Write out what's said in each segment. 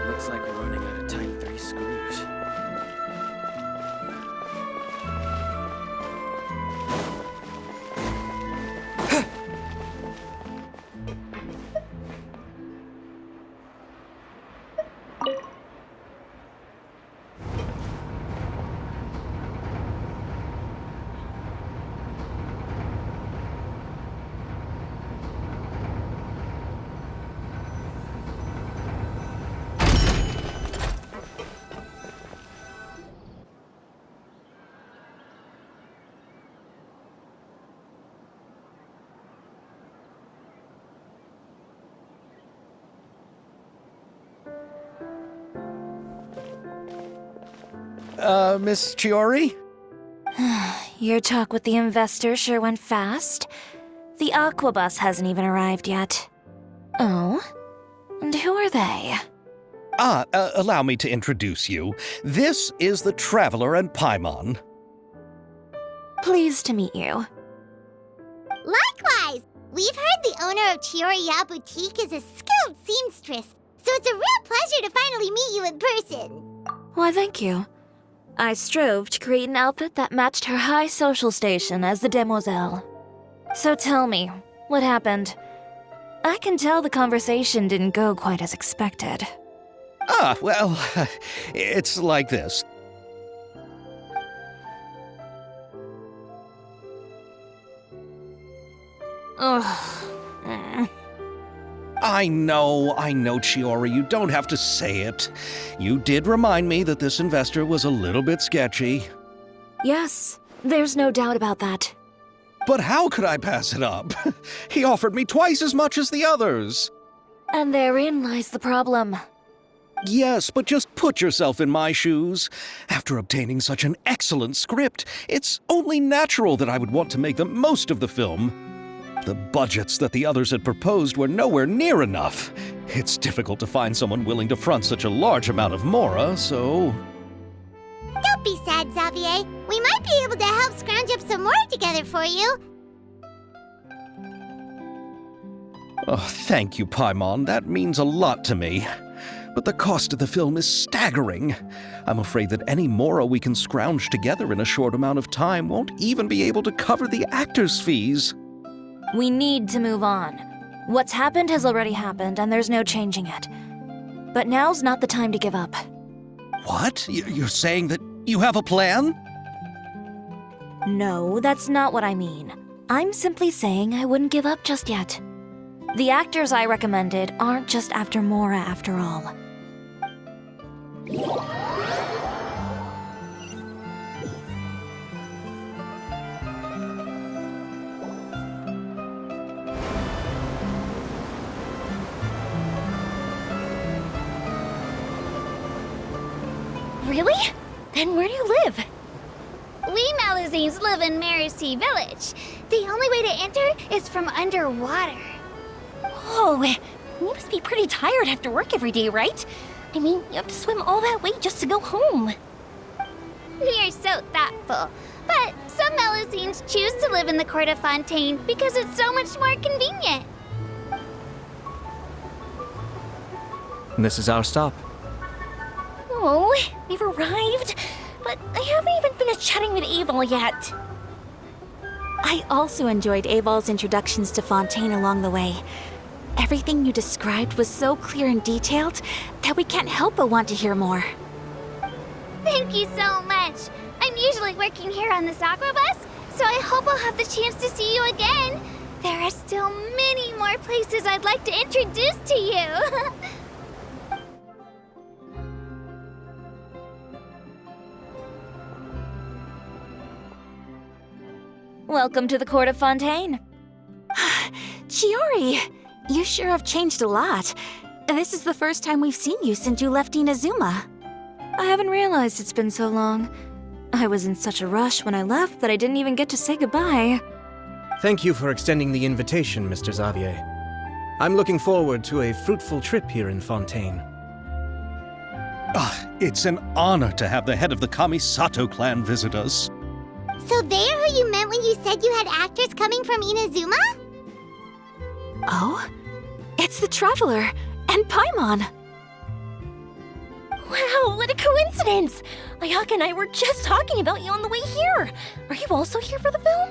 Looks like we're running out of Type 3 screws. Miss Chiori? Your talk with the investor sure went fast. The Aquabus hasn't even arrived yet. Oh? And who are they? Allow me to introduce you. This is the Traveler and Paimon. Pleased to meet you. Likewise! We've heard the owner of Chioriya Boutique is a skilled seamstress, so it's a real pleasure to finally meet you in person. Why, thank you. I strove to create an outfit that matched her high social station as the demoiselle. So tell me, what happened? I can tell the conversation didn't go quite as expected. Well, it's like this. Ugh. I know, Chiori, you don't have to say it. You did remind me that this investor was a little bit sketchy. Yes, there's no doubt about that. But how could I pass it up? He offered me twice as much as the others. And therein lies the problem. Yes, but just put yourself in my shoes. After obtaining such an excellent script, it's only natural that I would want to make the most of the film. The budgets that the others had proposed were nowhere near enough. It's difficult to find someone willing to front such a large amount of mora, so... Don't be sad, Xavier. We might be able to help scrounge up some more together for you. Oh, thank you, Paimon. That means a lot to me. But the cost of the film is staggering. I'm afraid that any mora we can scrounge together in a short amount of time won't even be able to cover the actors' fees. We need to move on. What's happened has already happened, and there's no changing it. But now's not the time to give up. What? You're saying that you have a plan? No, that's not what I mean. I'm simply saying I wouldn't give up just yet. The actors I recommended aren't just after Mora after all. Really? Then where do you live? We Malazines live in Mercy Village. The only way to enter is from underwater. Oh, you must be pretty tired after work every day, right? I mean, you have to swim all that way just to go home. You're so thoughtful. But some Malazines choose to live in the court of Fontaine because it's so much more convenient. And this is our stop. Oh, we've arrived, but I haven't even finished chatting with Abel yet. I also enjoyed Abel's introductions to Fontaine along the way. Everything you described was so clear and detailed that we can't help but want to hear more. Thank you so much. I'm usually working here on this aqua bus, so I hope I'll have the chance to see you again. There are still many more places I'd like to introduce to you. Welcome to the court of Fontaine. Chiori, you sure have changed a lot. This is the first time we've seen you since you left Inazuma. I haven't realized it's been so long. I was in such a rush when I left that I didn't even get to say goodbye. Thank you for extending the invitation, Mr. Xavier. I'm looking forward to a fruitful trip here in Fontaine. It's an honor to have the head of the Kamisato clan visit us. So they're who you meant when you said you had actors coming from Inazuma? Oh? It's the Traveler and Paimon. Wow, what a coincidence! Ayaka and I were just talking about you on the way here. Are you also here for the film?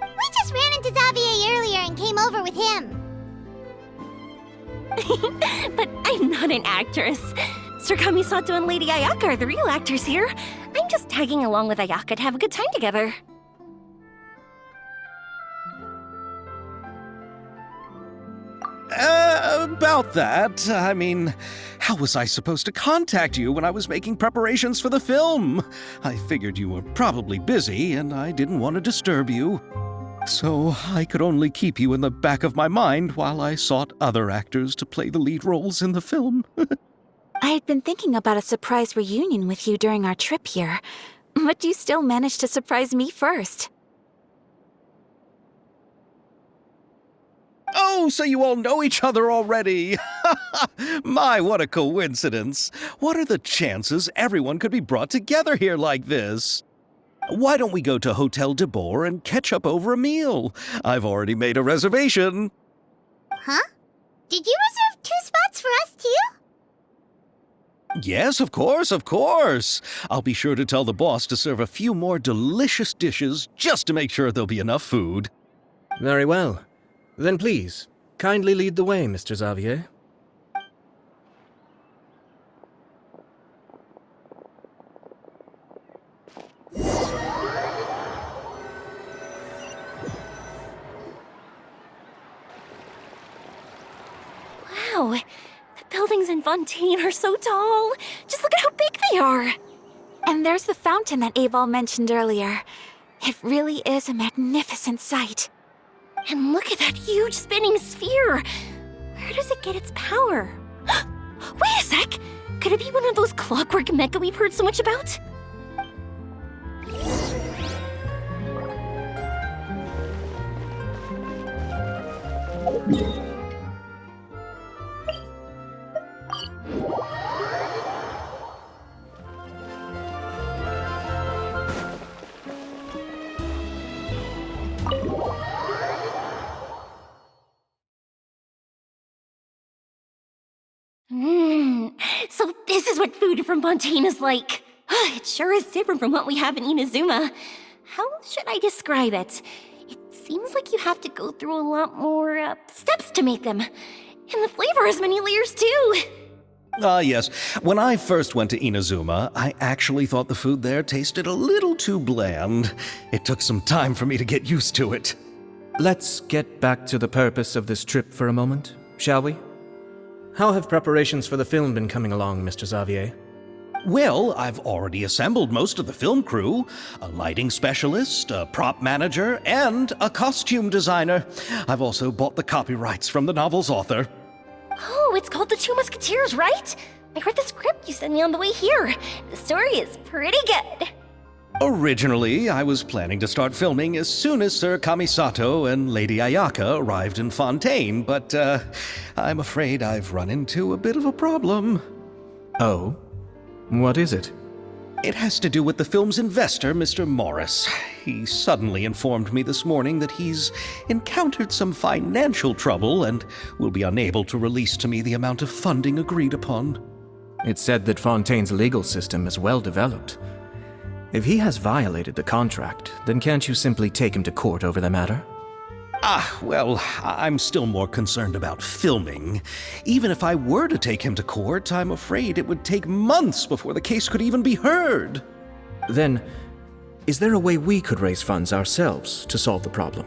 We just ran into Xavier earlier and came over with him. But I'm not an actress. Sir Kamisato and Lady Ayaka are the real actors here. I'm just tagging along with Ayaka to have a good time together. About that, I mean, how was I supposed to contact you when I was making preparations for the film? I figured you were probably busy, and I didn't want to disturb you. So I could only keep you in the back of my mind while I sought other actors to play the lead roles in the film. I had been thinking about a surprise reunion with you during our trip here, but you still managed to surprise me first. Oh, so you all know each other already! My, what a coincidence! What are the chances everyone could be brought together here like this? Why don't we go to Hotel de Boer and catch up over a meal? I've already made a reservation. Huh? Did you reserve 2 spots for us too? Yes, of course, of course. I'll be sure to tell the boss to serve a few more delicious dishes just to make sure there'll be enough food. Very well. Then please, kindly lead the way, Mr. Xavier. Wow, the buildings in Fontaine are so tall. Just look at how big they are. And there's the fountain that Aval mentioned earlier. It really is a magnificent sight. And look at that huge spinning sphere. Where does it get its power? Wait a sec! Could it be one of those clockwork mecha we've heard so much about? So this is what food from Fontaine is like. It sure is different from what we have in Inazuma. How should I describe it? It seems like you have to go through a lot more steps to make them. And the flavor has many layers too. Yes. When I first went to Inazuma, I actually thought the food there tasted a little too bland. It took some time for me to get used to it. Let's get back to the purpose of this trip for a moment, shall we? How have preparations for the film been coming along, Mr. Xavier? Well, I've already assembled most of the film crew, a lighting specialist, a prop manager, and a costume designer. I've also bought the copyrights from the novel's author. Oh, it's called The Two Musketeers, right? I read the script you sent me on the way here. The story is pretty good. Originally, I was planning to start filming as soon as Sir Kamisato and Lady Ayaka arrived in Fontaine, but I'm afraid I've run into a bit of a problem. Oh? What is it? It has to do with the film's investor, Mr. Morris. He suddenly informed me this morning that he's encountered some financial trouble and will be unable to release to me the amount of funding agreed upon. It's said that Fontaine's legal system is well developed. If he has violated the contract, then can't you simply take him to court over the matter? Well, I'm still more concerned about filming. Even if I were to take him to court, I'm afraid it would take months before the case could even be heard. Then, is there a way we could raise funds ourselves to solve the problem?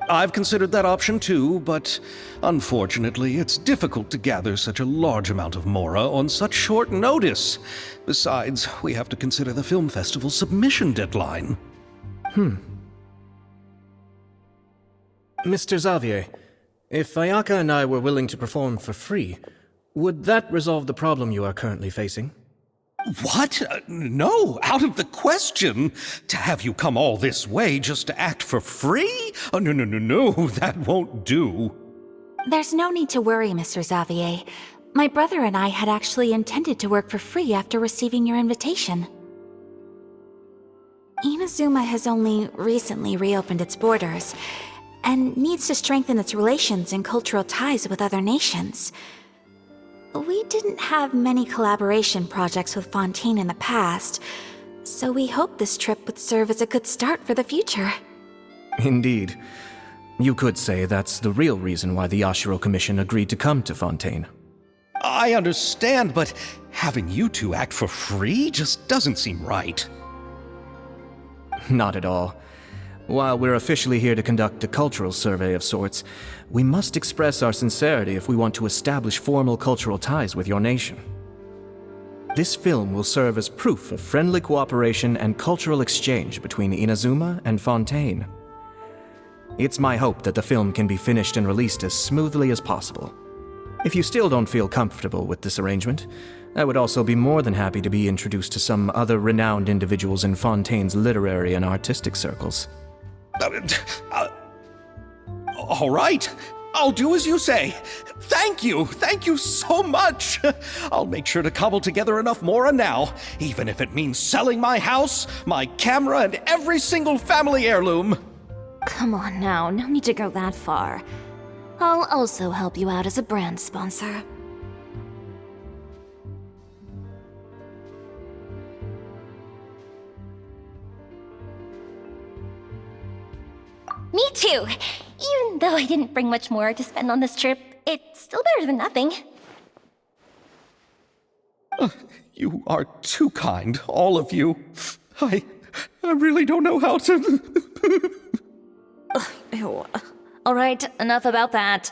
I've considered that option too, but unfortunately, it's difficult to gather such a large amount of mora on such short notice. Besides, we have to consider the film festival's submission deadline. Mr. Xavier, if Ayaka and I were willing to perform for free, would that resolve the problem you are currently facing? What? No, out of the question. To have you come all this way just to act for free? Oh, no, that won't do. There's no need to worry, Mr. Xavier. My brother and I had actually intended to work for free after receiving your invitation. Inazuma has only recently reopened its borders, and needs to strengthen its relations and cultural ties with other nations. We didn't have many collaboration projects with Fontaine in the past, so we hoped this trip would serve as a good start for the future. Indeed. You could say that's the real reason why the Yashiro Commission agreed to come to Fontaine. I understand, but having you two act for free just doesn't seem right. Not at all. While we're officially here to conduct a cultural survey of sorts, we must express our sincerity if we want to establish formal cultural ties with your nation. This film will serve as proof of friendly cooperation and cultural exchange between Inazuma and Fontaine. It's my hope that the film can be finished and released as smoothly as possible. If you still don't feel comfortable with this arrangement, I would also be more than happy to be introduced to some other renowned individuals in Fontaine's literary and artistic circles. All right, I'll do as you say. Thank you so much. I'll make sure to cobble together enough mora now, even if it means selling my house, my camera, and every single family heirloom. Come on now, no need to go that far. I'll also help you out as a brand sponsor. Me too! Even though I didn't bring much more to spend on this trip, it's still better than nothing. You are too kind, all of you. I really don't know how to... Ew. Alright, enough about that.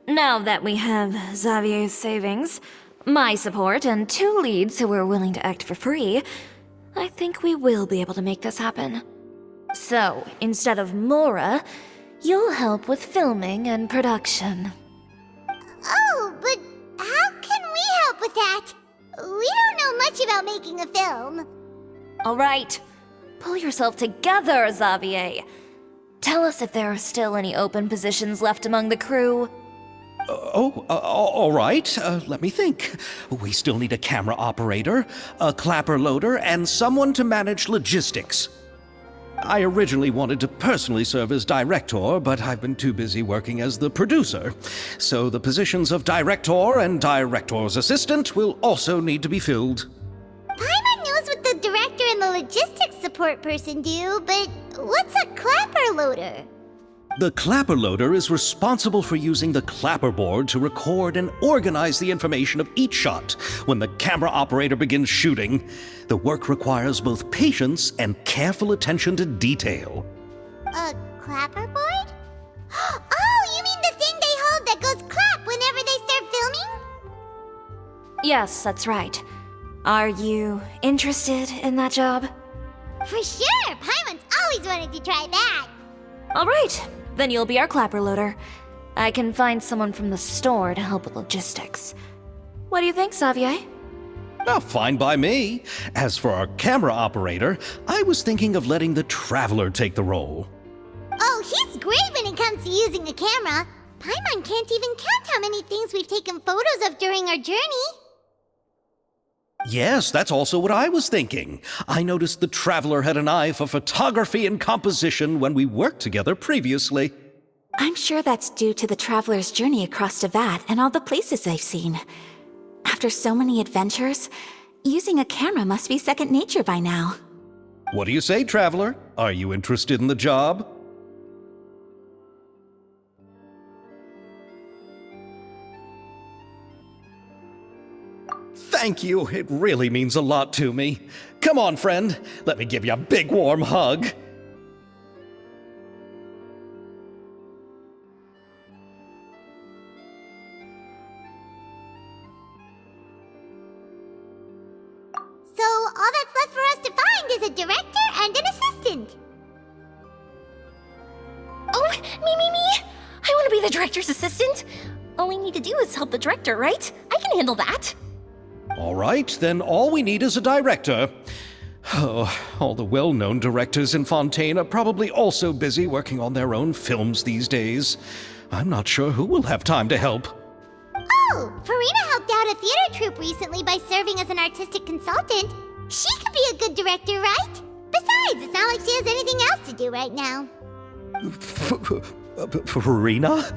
Now that we have Xavier's savings, my support, and 2 leads who are willing to act for free, I think we will be able to make this happen. So, instead of mora, you'll help with filming and production. Oh, but how can we help with that? We don't know much about making a film. Alright, pull yourself together, Xavier. Tell us if there are still any open positions left among the crew. All right. Let me think. We still need a camera operator, a clapper loader, and someone to manage logistics. I originally wanted to personally serve as director, but I've been too busy working as the producer. So the positions of director and director's assistant will also need to be filled. Paimon knows what the director and the logistics support person do, but what's a clapper loader? The clapper loader is responsible for using the clapperboard to record and organize the information of each shot when the camera operator begins shooting. The work requires both patience and careful attention to detail. A clapperboard? Oh, you mean the thing they hold that goes clap whenever they start filming? Yes, that's right. Are you interested in that job? For sure! Paimon's always wanted to try that. Alright, then you'll be our clapper loader. I can find someone from the store to help with logistics. What do you think, Xavier? Oh, fine by me. As for our camera operator, I was thinking of letting the Traveler take the role. Oh, he's great when it comes to using a camera. Paimon can't even count how many things we've taken photos of during our journey. Yes, that's also what I was thinking. I noticed the Traveler had an eye for photography and composition when we worked together previously. I'm sure that's due to the traveler's journey across Devat and all the places they've seen. After so many adventures, using a camera must be second nature by now. What do you say, Traveler? Are you interested in the job? Thank you. It really means a lot to me. Come on, friend. Let me give you a big warm hug. So all that's left for us to find is a director and an assistant. Oh, me! I want to be the director's assistant. All we need to do is help the director, right? I can handle that. All right, then all we need is a director. Oh, all the well-known directors in Fontaine are probably also busy working on their own films these days. I'm not sure who will have time to help. Oh, Farina helped out a theater troupe recently by serving as an artistic consultant. She could be a good director, right? Besides, it's not like she has anything else to do right now. Farina?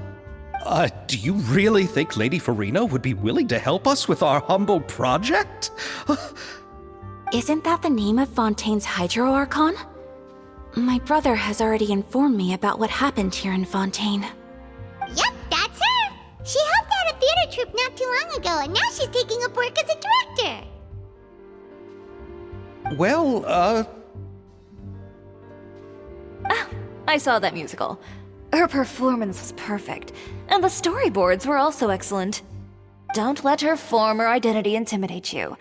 Do you really think Lady Farina would be willing to help us with our humble project? Isn't that the name of Fontaine's Hydro Archon? My brother has already informed me about what happened here in Fontaine. Yep, that's her. She helped out a theater troupe not too long ago, and now she's taking up work as a director. Well, I saw that musical. Her performance was perfect, and the storyboards were also excellent. Don't let her former identity intimidate you.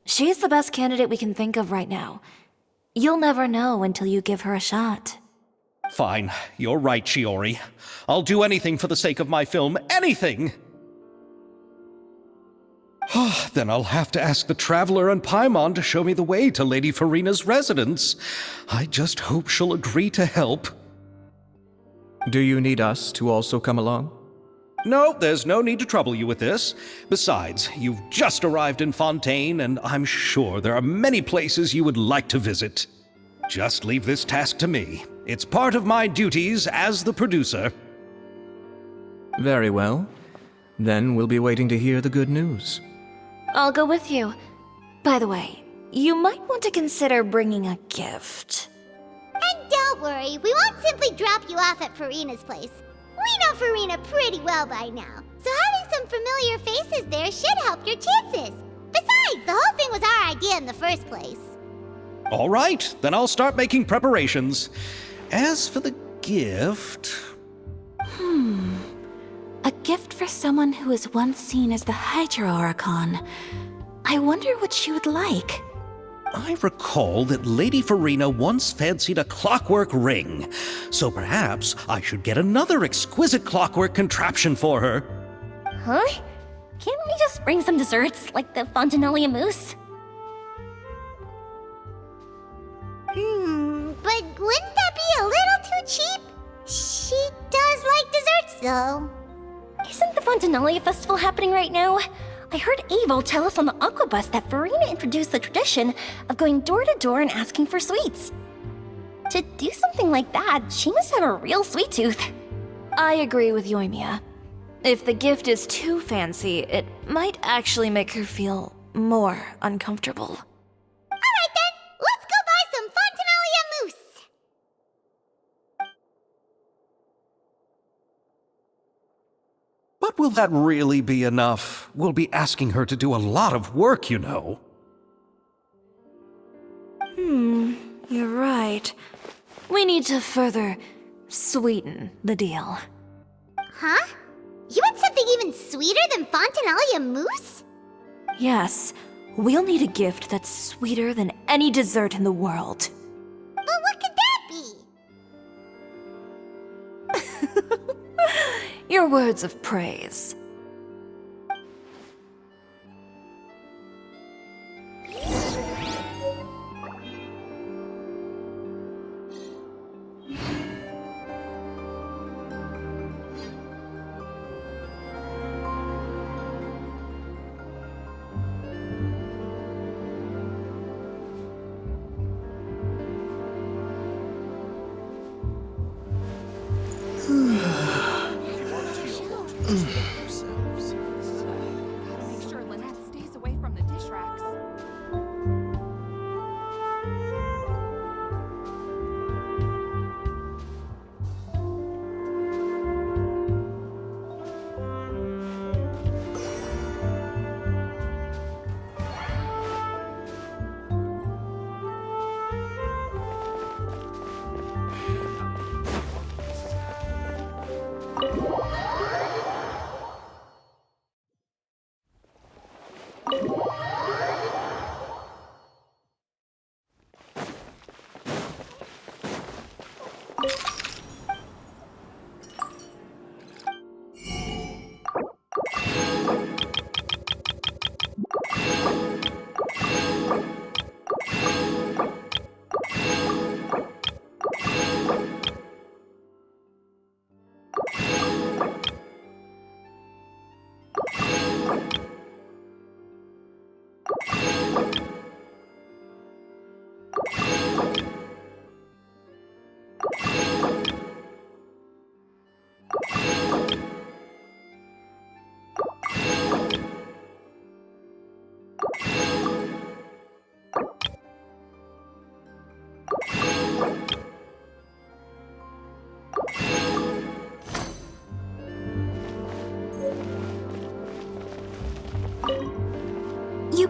She's the best candidate we can think of right now. You'll never know until you give her a shot. Fine. You're right, Shiori. I'll do anything for the sake of my film. Anything! Then I'll have to ask the Traveler and Paimon to show me the way to Lady Farina's residence. I just hope she'll agree to help. Do you need us to also come along? No, there's no need to trouble you with this. Besides, you've just arrived in Fontaine, and I'm sure there are many places you would like to visit. Just leave this task to me. It's part of my duties as the producer. Very well. Then we'll be waiting to hear the good news. I'll go with you. By the way, you might want to consider bringing a gift. And don't worry, we won't simply drop you off at Farina's place. We know Farina pretty well by now, so having some familiar faces there should help your chances. Besides, the whole thing was our idea in the first place. All right, then I'll start making preparations. As for the gift... A gift for someone who was once seen as the Hydro Archon. I wonder what she would like. I recall that Lady Farina once fancied a clockwork ring, so perhaps I should get another exquisite clockwork contraption for her. Huh? Can't we just bring some desserts, like the Fontaine mousse? But wouldn't that be a little too cheap? She does like desserts, though. Isn't the Fontaine festival happening right now? I heard Avo tell us on the Aquabus that Farina introduced the tradition of going door to door and asking for sweets. To do something like that, she must have a real sweet tooth. I agree with Yoimiya. If the gift is too fancy, it might actually make her feel more uncomfortable. Alright then, let's go buy some Fontaine mousse! But will that really be enough? We'll be asking her to do a lot of work, you know. You're right. We need to further sweeten the deal. Huh? You want something even sweeter than Fontaine mousse? Yes, we'll need a gift that's sweeter than any dessert in the world. But what could that be? Your words of praise.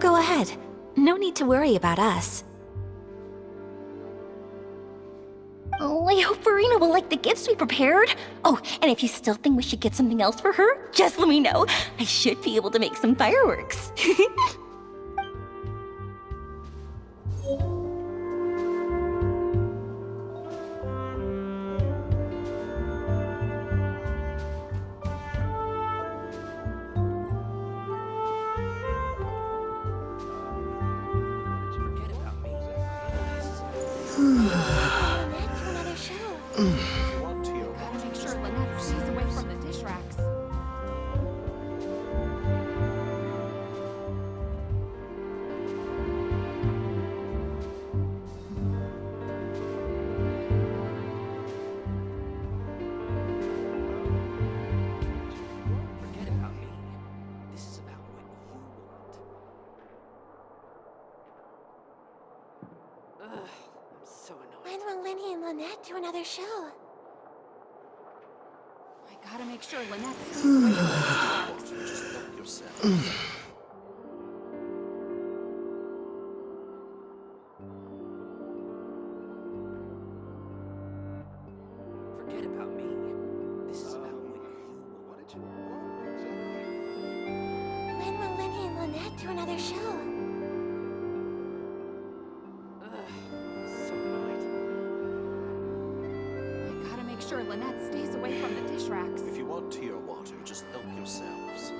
go ahead. No need to worry about us. Oh, I hope Farina will like the gifts we prepared. Oh, and if you still think we should get something else for her, just let me know. I should be able to make some fireworks. When will Linny and Lynette do another show? I gotta make sure Lynette stays away from the Just help yourself. Forget about me. This is about what did you When will Linny and Lynette do another show? so annoyed. I gotta make sure Lynette stays away from the dish racks. If you want tea or water, just help yourselves.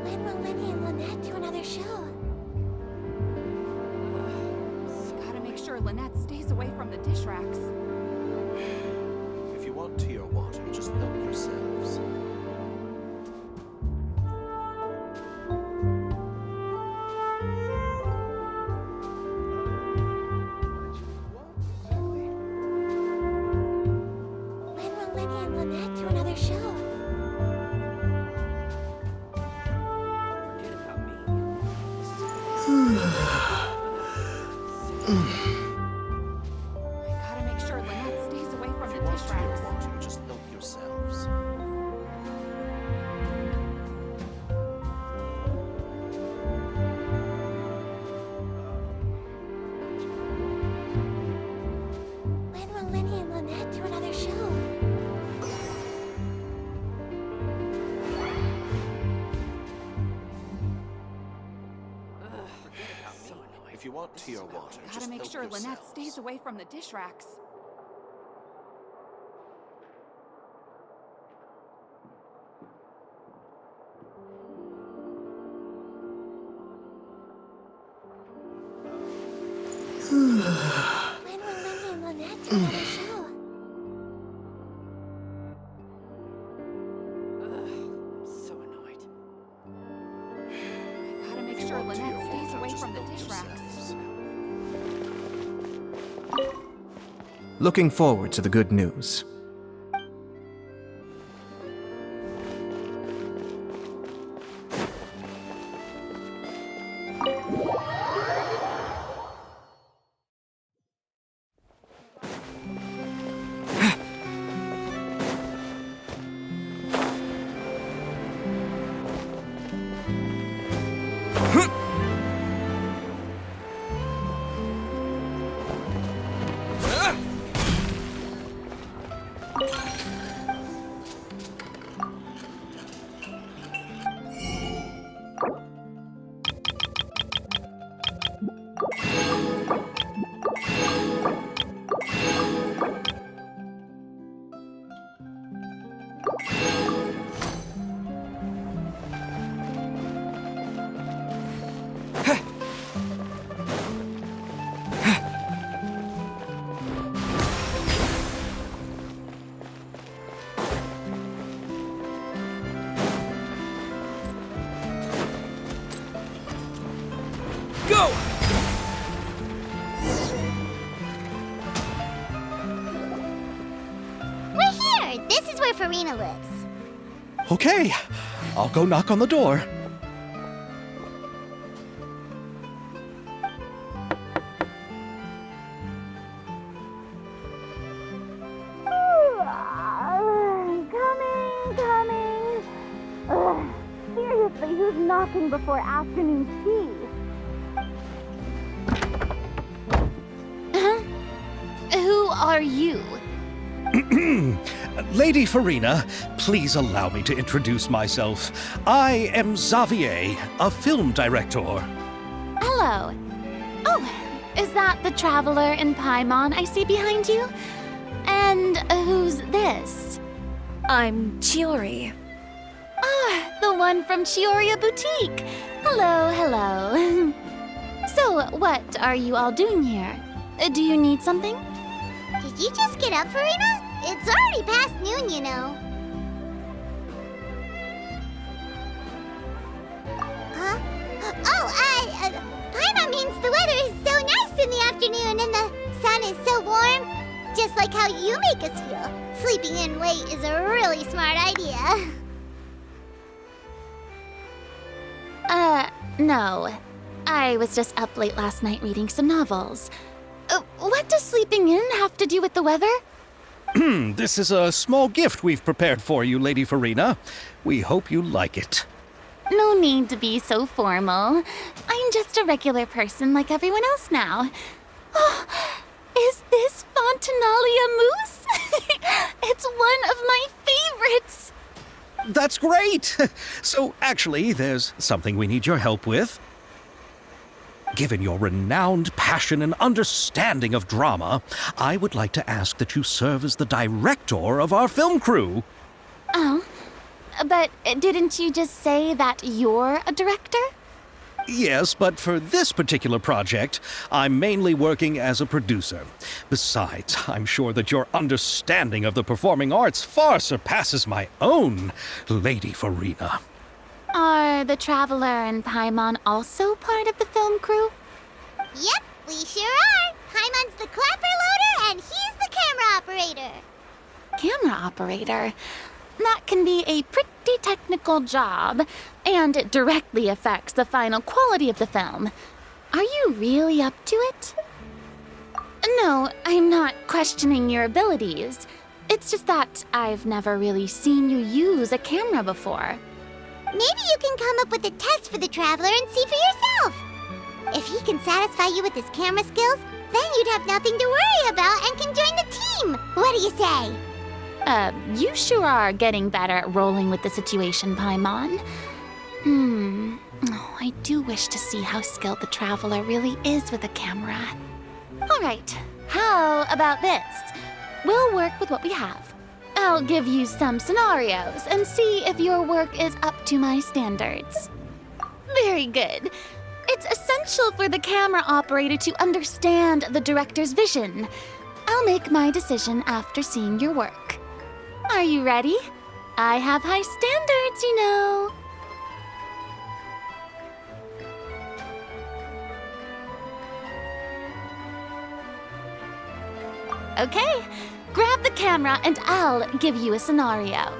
When will Linny and Lynette do another show? Gotta make sure Lynette stays away from the dish racks. If you want tea or water, just help yourselves. When will Linny and Lynette do another show? Forget about me. I gotta make sure Lynette stays away from If the you want dish tea or racks. water, just help yourselves. When will Linny and Lynette do another show? If you want tea or water, Gotta just make help sure Lynette yourselves. stays away from the dish racks. When will Linny and Lynette do another show? So annoyed. I gotta make sure Lynette stays away from the dish racks. Looking forward to the good news. We're here! This is where Farina lives. Okay, I'll go knock on the door. talking before afternoon tea. Who are you? Lady Farina, please allow me to introduce myself. I am Xavier, a film director. Hello. Oh, is that the traveler in Paimon I see behind you? And who's this? I'm Chiori. Ah, the one from Chioria Boutique. Hello, hello. So, what are you all doing here? Do you need something? Did you just get up, Farina? It's already past noon, you know. Huh? Oh, Paimon means the weather is so nice in the afternoon and the sun is so warm. Just like how you make us feel. Sleeping in late is a really smart idea. No. I was just up late last night reading some novels. What does sleeping in have to do with the weather? This is a small gift we've prepared for you, Lady Farina. We hope you like it. No need to be so formal. I'm just a regular person like everyone else now. Oh, is this Fontainalia mousse? It's one of my favorites. That's great! So, actually, there's something we need your help with. Given your renowned passion and understanding of drama, I would like to ask that you serve as the director of our film crew. Oh, but didn't you just say that you're a director? Yes, but for this particular project, I'm mainly working as a producer. Besides, I'm sure that your understanding of the performing arts far surpasses my own, Lady Farina. Are the Traveler and Paimon also part of the film crew? Yep, we sure are. Paimon's the clapper loader and he's the camera operator. Camera operator? That can be a pretty technical job, and it directly affects the final quality of the film. Are you really up to it? No, I'm not questioning your abilities. It's just that I've never really seen you use a camera before. Maybe you can come up with a test for the Traveler and see for yourself. If he can satisfy you with his camera skills, then you'd have nothing to worry about and can join the team. What do you say? You sure are getting better at rolling with the situation, Paimon. Oh, I do wish to see how skilled the Traveler really is with a camera. All right, how about this? We'll work with what we have. I'll give you some scenarios and see if your work is up to my standards. Very good. It's essential for the camera operator to understand the director's vision. I'll make my decision after seeing your work. Are you ready? I have high standards, you know. Okay, grab the camera and I'll give you a scenario.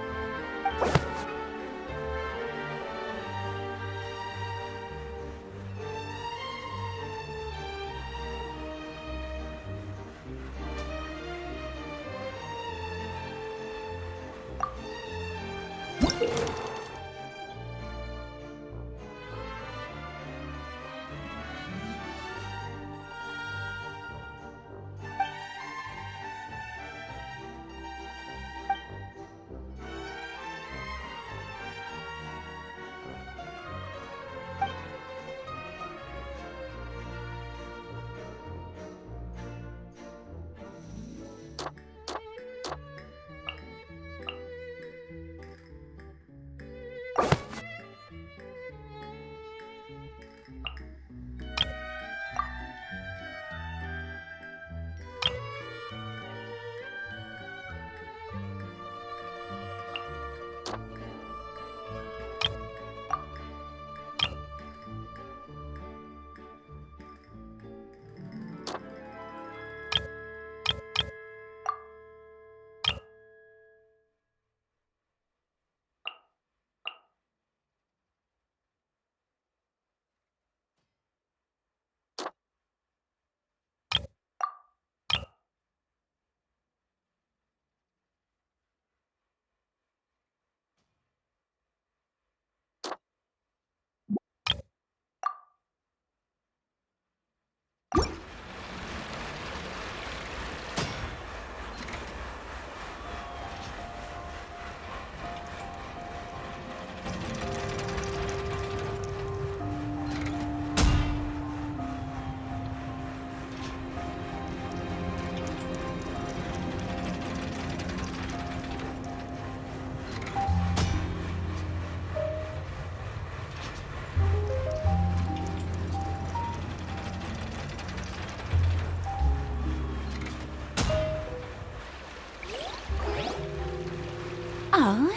Oh?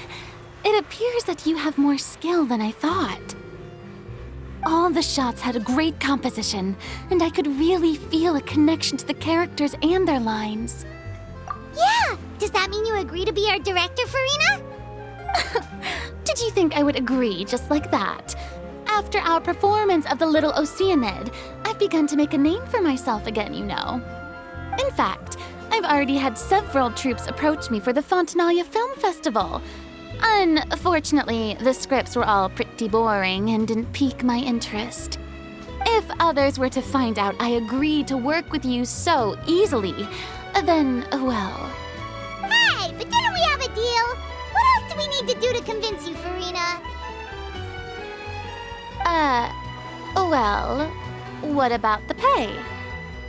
It appears that you have more skill than I thought. All the shots had a great composition, and I could really feel a connection to the characters and their lines. Yeah! Does that mean you agree to be our director, Farina? Did you think I would agree just like that? After our performance of The Little Oceanid, I've begun to make a name for myself again, you know. In fact, I've already had several troops approach me for the Fontaine Film Festival. Unfortunately, the scripts were all pretty boring and didn't pique my interest. If others were to find out I agreed to work with you so easily, then, well... Hey, but didn't we have a deal? What else do we need to do to convince you, Farina? Well, what about the pay?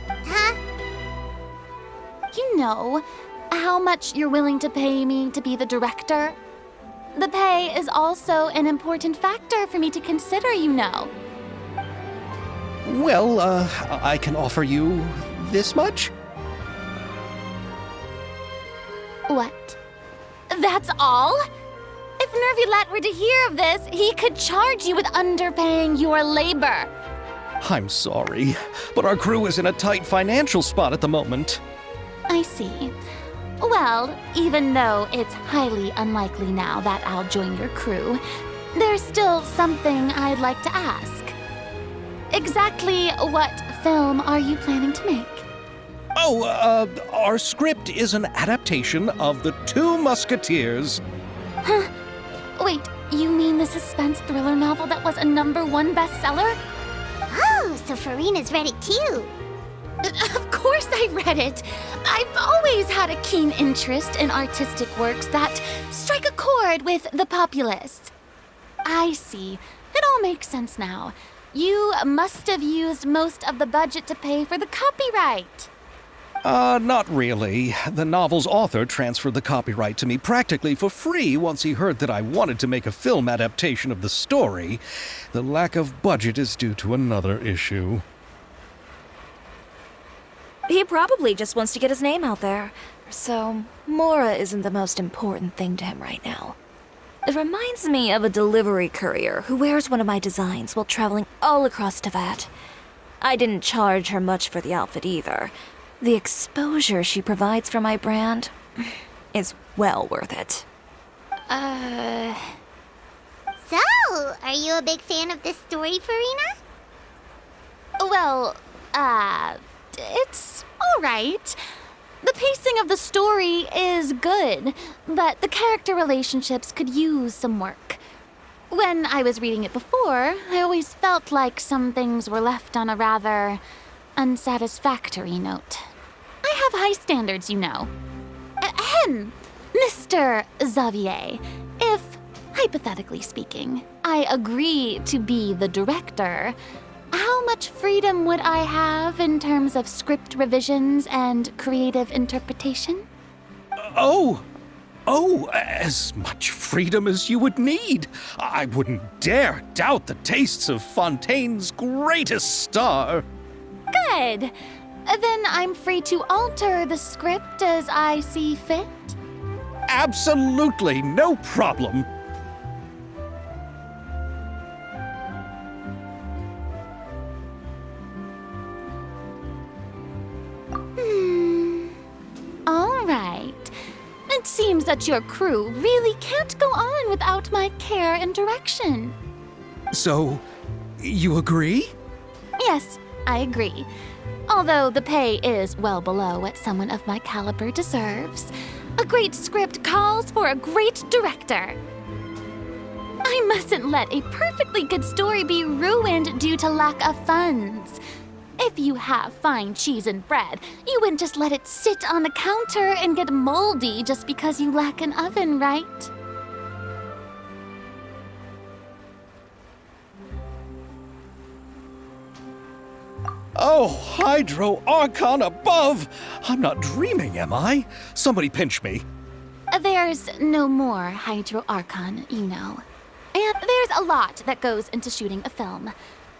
Huh? You know, how much you're willing to pay me to be the director? The pay is also an important factor for me to consider, you know. Well, I can offer you this much? What? That's all? If Nervulet were to hear of this, he could charge you with underpaying your labor. I'm sorry, but our crew is in a tight financial spot at the moment. I see. Well, even though it's highly unlikely now that I'll join your crew, there's still something I'd like to ask. Exactly what film are you planning to make? Oh, our script is an adaptation of The Two Musketeers. Huh? Wait, you mean the suspense thriller novel that was a #1 bestseller? Oh, so Farina's read it too. Of course I read it. I've always had a keen interest in artistic works that strike a chord with the populace. I see. It all makes sense now. You must have used most of the budget to pay for the copyright. Not really. The novel's author transferred the copyright to me practically for free once he heard that I wanted to make a film adaptation of the story. The lack of budget is due to another issue. He probably just wants to get his name out there. So, Mora isn't the most important thing to him right now. It reminds me of a delivery courier who wears one of my designs while traveling all across Teyvat. I didn't charge her much for the outfit either. The exposure she provides for my brand is well worth it. So, are you a big fan of this story, Farina? Well, it's all right. The pacing of the story is good, but the character relationships could use some work. When I was reading it before, I always felt like some things were left on a rather unsatisfactory note. I have high standards, you know. Ahem, Mr. Xavier, if, hypothetically speaking, I agree to be the director, how much freedom would I have in terms of script revisions and creative interpretation? Oh, as much freedom as you would need. I wouldn't dare doubt the tastes of Fontaine's greatest star. Good. Then I'm free to alter the script as I see fit? Absolutely, no problem. All right. It seems that your crew really can't go on without my care and direction. So, you agree? Yes, I agree. Although the pay is well below what someone of my caliber deserves. A great script calls for a great director. I mustn't let a perfectly good story be ruined due to lack of funds. If you have fine cheese and bread, you wouldn't just let it sit on the counter and get moldy just because you lack an oven, right? Oh, Hydro Archon above! I'm not dreaming, am I? Somebody pinch me. There's no more Hydro Archon, you know. And there's a lot that goes into shooting a film.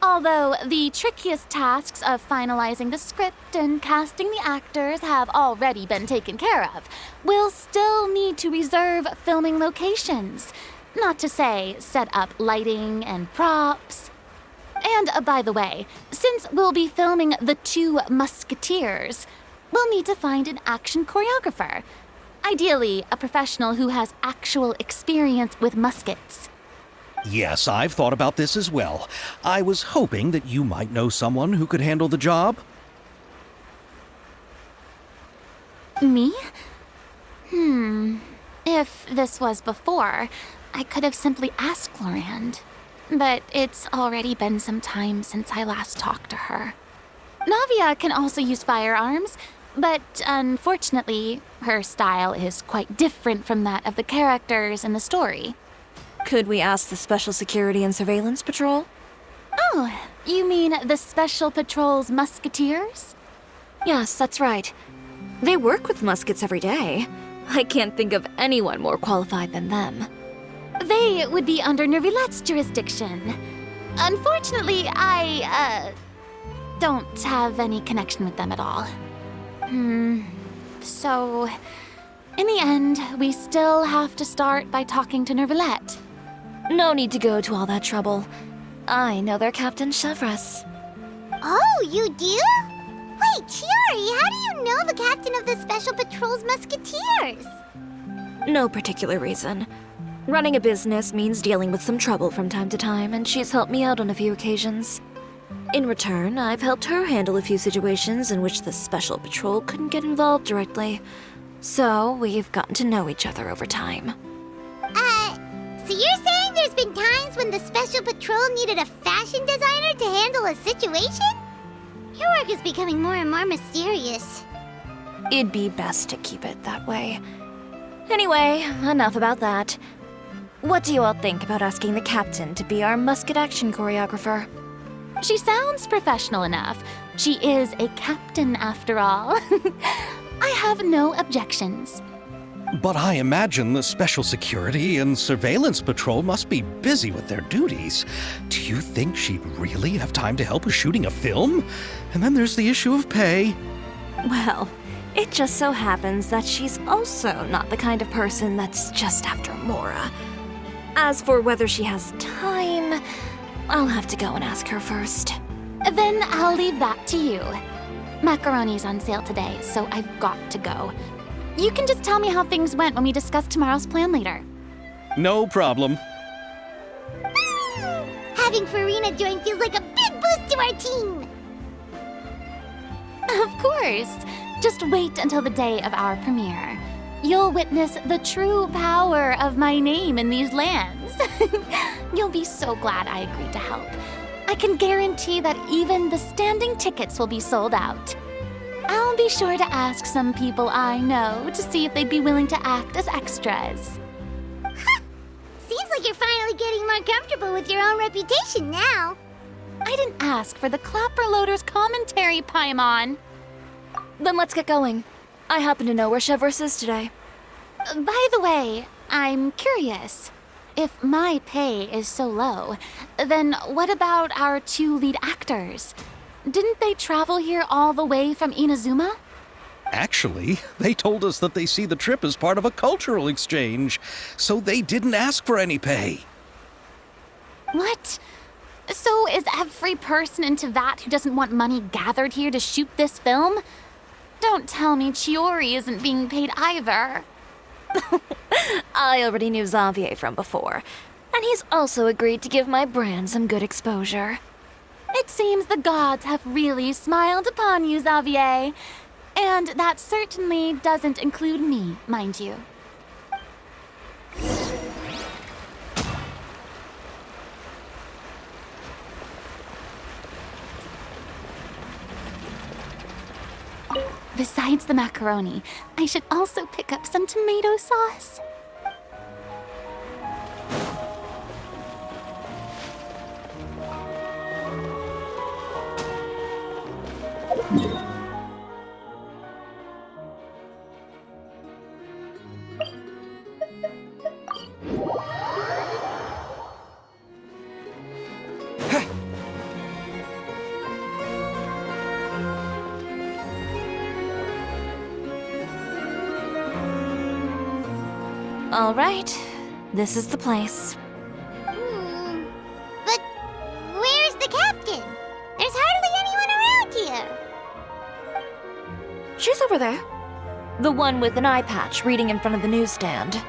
Although the trickiest tasks of finalizing the script and casting the actors have already been taken care of, we'll still need to reserve filming locations. Not to say set up lighting and props. And by the way, since we'll be filming The Two Musketeers, we'll need to find an action choreographer. Ideally, a professional who has actual experience with muskets. Yes, I've thought about this as well. I was hoping that you might know someone who could handle the job. Me? If this was before, I could have simply asked Glorand. But it's already been some time since I last talked to her. Navia can also use firearms, but unfortunately, her style is quite different from that of the characters in the story. Could we ask the Special Security and Surveillance Patrol? Oh, you mean the Special Patrol's musketeers? Yes, that's right. They work with muskets every day. I can't think of anyone more qualified than them. They would be under Nervilette's jurisdiction. Unfortunately, I don't have any connection with them at all. So, in the end, we still have to start by talking to Nervilette. No need to go to all that trouble. I know their Captain Chevres. Oh, you do? Wait, Chiori, how do you know the captain of the Special Patrol's Musketeers? No particular reason. Running a business means dealing with some trouble from time to time, and she's helped me out on a few occasions. In return, I've helped her handle a few situations in which the Special Patrol couldn't get involved directly. So, we've gotten to know each other over time. So you're saying there's been times when the Special Patrol needed a fashion designer to handle a situation? Your work is becoming more and more mysterious. It'd be best to keep it that way. Anyway, enough about that. What do you all think about asking the captain to be our musket action choreographer? She sounds professional enough. She is a captain, after all. I have no objections. But I imagine the Special Security and Surveillance Patrol must be busy with their duties. Do you think she'd really have time to help with shooting a film? And then there's the issue of pay. Well, it just so happens that she's also not the kind of person that's just after Mora. As for whether she has time, I'll have to go and ask her first. Then I'll leave that to you. Macaroni's on sale today, so I've got to go. You can just tell me how things went when we discuss tomorrow's plan later. No problem. Having Farina join feels like a big boost to our team! Of course. Just wait until the day of our premiere. You'll witness the true power of my name in these lands. You'll be so glad I agreed to help. I can guarantee that even the standing tickets will be sold out. I'll be sure to ask some people I know to see if they'd be willing to act as extras. Seems like you're finally getting more comfortable with your own reputation now. I didn't ask for the Clapperloader's commentary, Paimon. Then let's get going. I happen to know where Chevres is today. By the way, I'm curious. If my pay is so low, then what about our two lead actors? Didn't they travel here all the way from Inazuma? Actually, they told us that they see the trip as part of a cultural exchange, so they didn't ask for any pay. What? So is every person in Tevat who doesn't want money gathered here to shoot this film? Don't tell me Chiori isn't being paid either. I already knew Xavier from before, and he's also agreed to give my brand some good exposure. It seems the gods have really smiled upon you, Xavier. And that certainly doesn't include me, mind you. Besides the macaroni, I should also pick up some tomato sauce. All right, this is the place. But where's the captain? There's hardly anyone around here. She's over there. The one with an eye patch reading in front of the newsstand.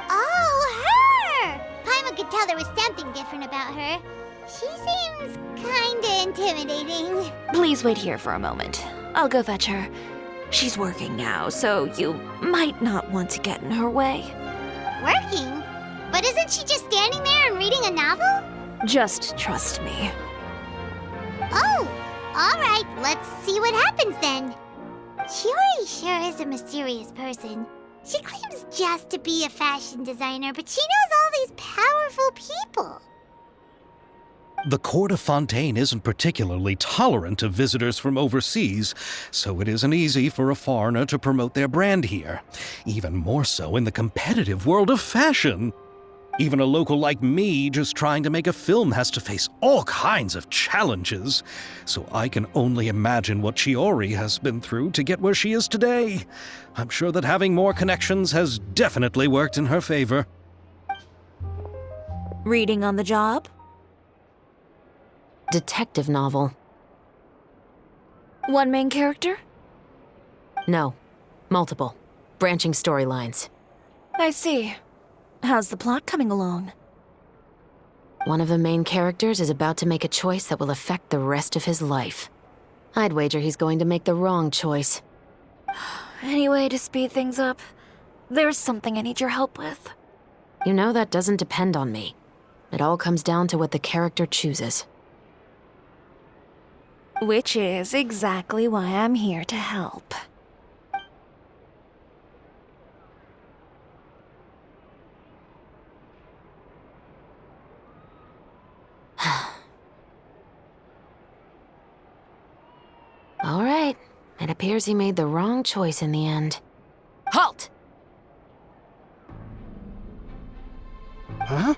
Oh, her! Paimon could tell there was something different about her. She seems kinda intimidating. Please wait here for a moment. I'll go fetch her. She's working now, so you might not want to get in her way. Working? But isn't she just standing there and reading a novel? Just trust me. Oh, alright, let's see what happens then. Chiori sure is a mysterious person. She claims just to be a fashion designer, but she knows all these powerful people. The court of Fontaine isn't particularly tolerant of visitors from overseas, so it isn't easy for a foreigner to promote their brand here. Even more so in the competitive world of fashion. Even a local like me just trying to make a film has to face all kinds of challenges. So I can only imagine what Chiori has been through to get where she is today. I'm sure that having more connections has definitely worked in her favor. Reading on the job? Detective novel. One main character? No. Multiple. Branching storylines. I see. How's the plot coming along? One of the main characters is about to make a choice that will affect the rest of his life. I'd wager he's going to make the wrong choice. Any way to speed things up? There's something I need your help with. You know that doesn't depend on me. It all comes down to what the character chooses. Which is exactly why I'm here to help. All right. It appears he made the wrong choice in the end. Halt! Huh?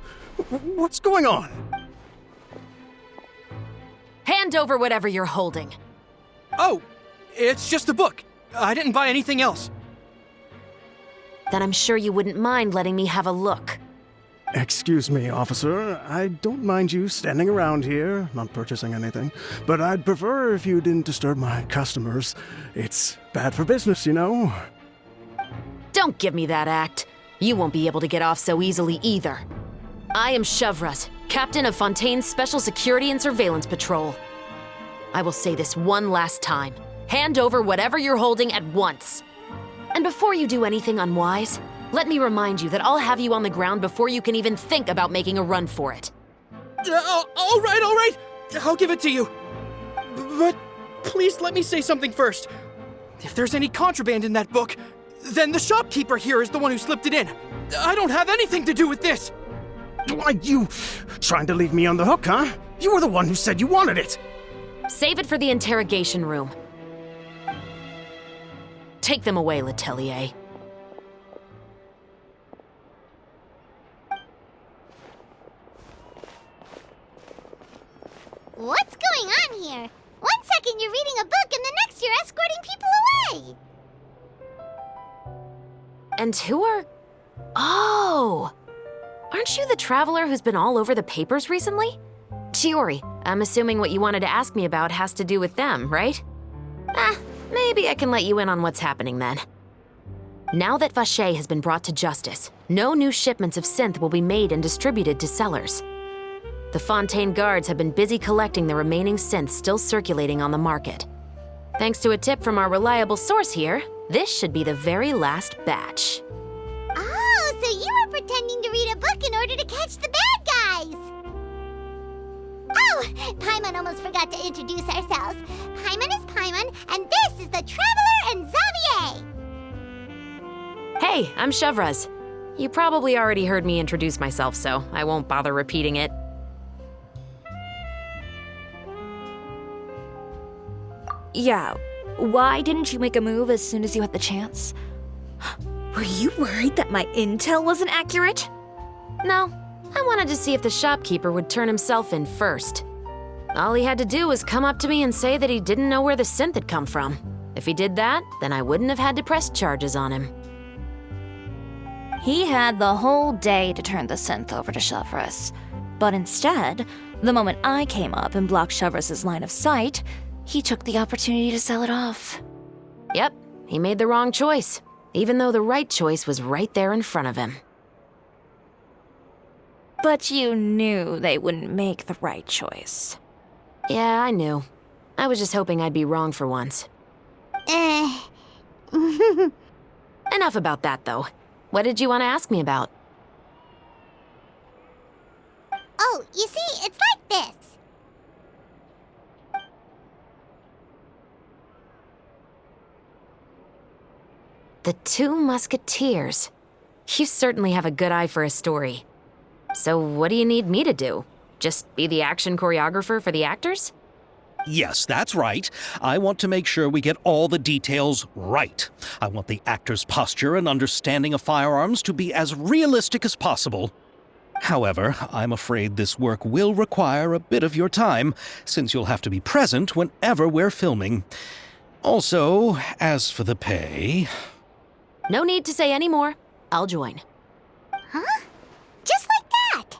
What's going on? Hand over whatever you're holding. Oh, it's just a book. I didn't buy anything else. Then I'm sure you wouldn't mind letting me have a look. Excuse me, officer. I don't mind you standing around here, not purchasing anything, but I'd prefer if you didn't disturb my customers. It's bad for business, you know. Don't give me that act. You won't be able to get off so easily either. I am Chevraz, captain of Fontaine's Special Security and Surveillance Patrol. I will say this one last time. Hand over whatever you're holding at once. And before you do anything unwise, let me remind you that I'll have you on the ground before you can even think about making a run for it. All right. I'll give it to you. But please let me say something first. If there's any contraband in that book, then the shopkeeper here is the one who slipped it in. I don't have anything to do with this. Why, you trying to leave me on the hook, huh? You were the one who said you wanted it. Save it for the interrogation room. Take them away, Letelier. What's going on here? 1 second you're reading a book and the next you're escorting people away. And who are... Oh! Aren't you the traveler who's been all over the papers recently? Chiori, I'm assuming what you wanted to ask me about has to do with them, right? Maybe I can let you in on what's happening then. Now that Vacher has been brought to justice, no new shipments of synth will be made and distributed to sellers. The Fontaine guards have been busy collecting the remaining synths still circulating on the market. Thanks to a tip from our reliable source here, this should be the very last batch. Oh, so you were pretending to read a book in order to catch the bad guys! Oh, Paimon almost forgot to introduce ourselves. Paimon is Paimon, and this is the Traveler and Xavier! Hey, I'm Chevraz. You probably already heard me introduce myself, so I won't bother repeating it. Yeah, why didn't you make a move as soon as you had the chance? Were you worried that my intel wasn't accurate? No, I wanted to see if the shopkeeper would turn himself in first. All he had to do was come up to me and say that he didn't know where the synth had come from. If he did that, then I wouldn't have had to press charges on him. He had the whole day to turn the synth over to Chevrus. But instead, the moment I came up and blocked Chevrus's line of sight, he took the opportunity to sell it off. Yep, he made the wrong choice, even though the right choice was right there in front of him. But you knew they wouldn't make the right choice. Yeah, I knew. I was just hoping I'd be wrong for once. Enough about that, though. What did you want to ask me about? Oh, you see, it's like this. The Two Musketeers. You certainly have a good eye for a story. So what do you need me to do? Just be the action choreographer for the actors? Yes, that's right. I want to make sure we get all the details right. I want the actor's posture and understanding of firearms to be as realistic as possible. However, I'm afraid this work will require a bit of your time, since you'll have to be present whenever we're filming. Also, as for the pay... No need to say any more. I'll join. Huh? Just like that.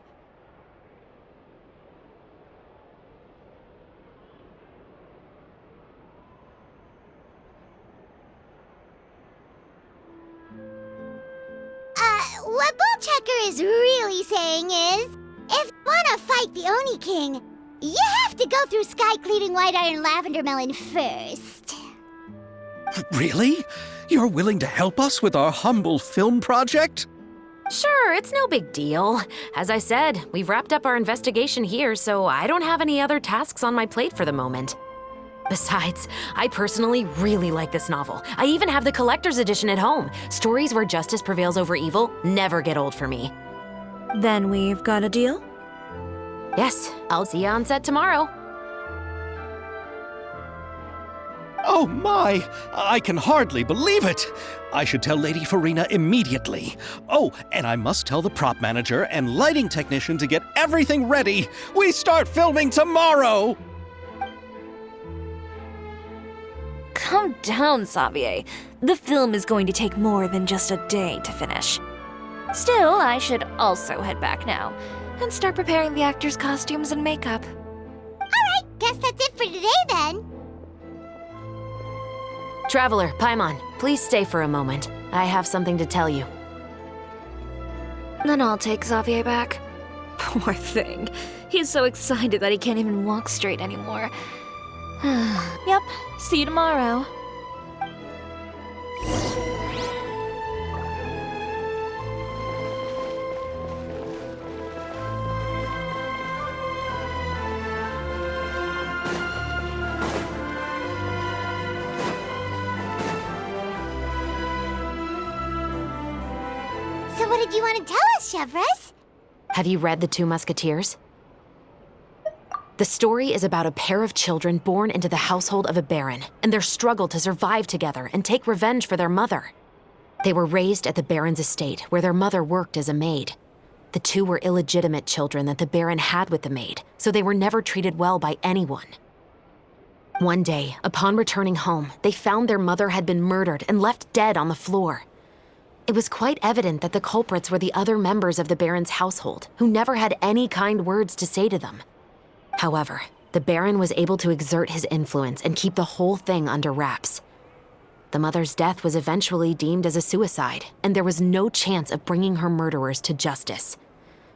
What Bullchecker is really saying is, if you want to fight the Oni King, you have to go through Sky Cleaving White Iron Lavender Melon first. Really? You're willing to help us with our humble film project? Sure, it's no big deal. As I said, we've wrapped up our investigation here, so I don't have any other tasks on my plate for the moment. Besides, I personally really like this novel. I even have the collector's edition at home. Stories where justice prevails over evil never get old for me. Then we've got a deal? Yes, I'll see you on set tomorrow. Oh my! I can hardly believe it! I should tell Lady Farina immediately. Oh, and I must tell the prop manager and lighting technician to get everything ready. We start filming tomorrow! Calm down, Xavier. The film is going to take more than just a day to finish. Still, I should also head back now and start preparing the actors' costumes and makeup. Alright, guess that's it for today then. Traveler, Paimon, please stay for a moment. I have something to tell you. Then I'll take Xavier back. Poor thing. He's so excited that he can't even walk straight anymore. Yep, see you tomorrow. So what did you want to tell us, Chevrus? Have you read The Two Musketeers? The story is about a pair of children born into the household of a baron and their struggle to survive together and take revenge for their mother. They were raised at the baron's estate, where their mother worked as a maid. The two were illegitimate children that the baron had with the maid, so they were never treated well by anyone. One day, upon returning home, they found their mother had been murdered and left dead on the floor. It was quite evident that the culprits were the other members of the baron's household, who never had any kind words to say to them. However, the Baron was able to exert his influence and keep the whole thing under wraps. The mother's death was eventually deemed as a suicide, and there was no chance of bringing her murderers to justice.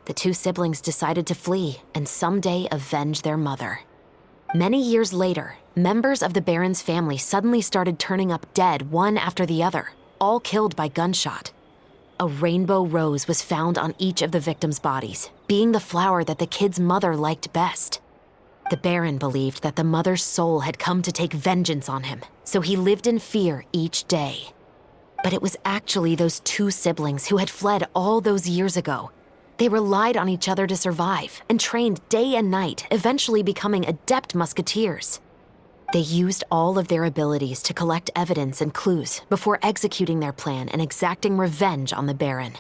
The two siblings decided to flee and someday avenge their mother. Many years later, members of the Baron's family suddenly started turning up dead one after the other, all killed by gunshot. A rainbow rose was found on each of the victims' bodies, being the flower that the kid's mother liked best. The Baron believed that the mother's soul had come to take vengeance on him, so he lived in fear each day. But it was actually those two siblings who had fled all those years ago. They relied on each other to survive and trained day and night, eventually becoming adept musketeers. They used all of their abilities to collect evidence and clues before executing their plan and exacting revenge on the Baron.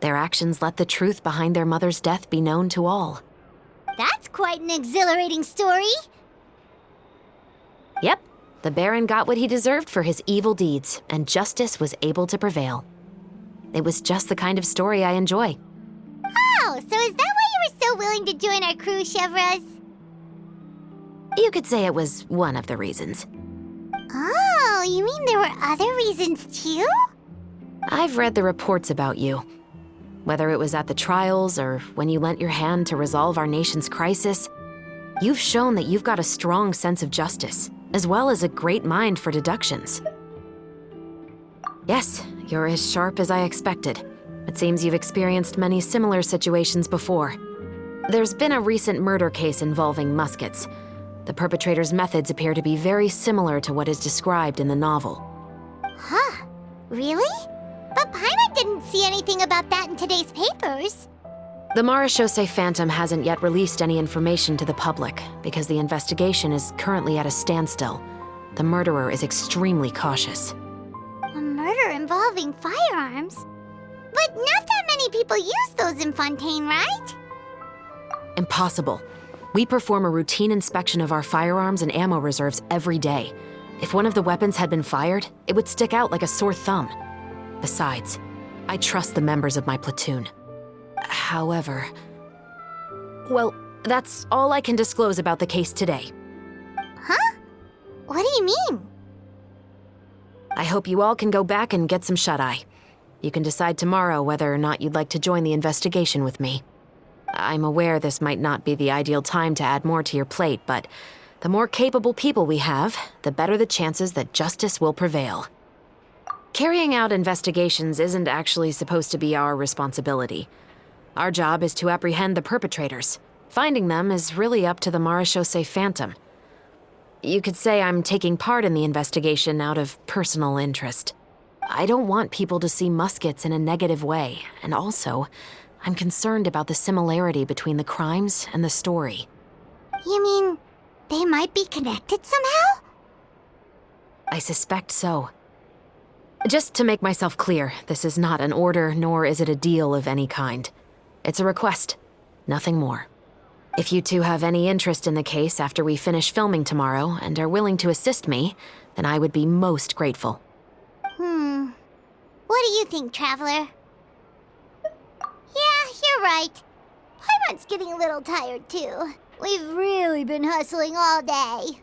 Their actions let the truth behind their mother's death be known to all. That's quite an exhilarating story. Yep, the Baron got what he deserved for his evil deeds, and justice was able to prevail. It was just the kind of story I enjoy. Oh, so is that why you were so willing to join our crew, Chevroz? You could say it was one of the reasons. Oh, you mean there were other reasons too? I've read the reports about you. Whether it was at the trials or when you lent your hand to resolve our nation's crisis, you've shown that you've got a strong sense of justice, as well as a great mind for deductions. Yes, you're as sharp as I expected. It seems you've experienced many similar situations before. There's been a recent murder case involving muskets. The perpetrator's methods appear to be very similar to what is described in the novel. Huh? Really? But Paimon didn't see anything about that in today's papers. The Marechaussee Phantom hasn't yet released any information to the public because the investigation is currently at a standstill. The murderer is extremely cautious. A murder involving firearms? But not that many people use those in Fontaine, right? Impossible. We perform a routine inspection of our firearms and ammo reserves every day. If one of the weapons had been fired, it would stick out like a sore thumb. Besides, I trust the members of my platoon. However, well, that's all I can disclose about the case today. Huh? What do you mean? I hope you all can go back and get some shut-eye. You can decide tomorrow whether or not you'd like to join the investigation with me. I'm aware this might not be the ideal time to add more to your plate, but the more capable people we have, the better the chances that justice will prevail. Carrying out investigations isn't actually supposed to be our responsibility. Our job is to apprehend the perpetrators. Finding them is really up to the Marechaussee Phantom. You could say I'm taking part in the investigation out of personal interest. I don't want people to see muskets in a negative way, and also, I'm concerned about the similarity between the crimes and the story. You mean they might be connected somehow? I suspect so. Just to make myself clear, this is not an order, nor is it a deal of any kind. It's a request, nothing more. If you two have any interest in the case after we finish filming tomorrow and are willing to assist me, then I would be most grateful. What do you think, Traveler? Yeah, you're right. Paimon's getting a little tired too. We've really been hustling all day.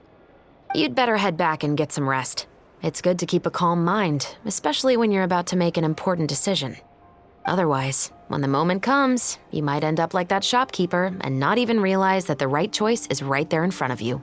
You'd better head back and get some rest. It's good to keep a calm mind, especially when you're about to make an important decision. Otherwise, when the moment comes, you might end up like that shopkeeper and not even realize that the right choice is right there in front of you.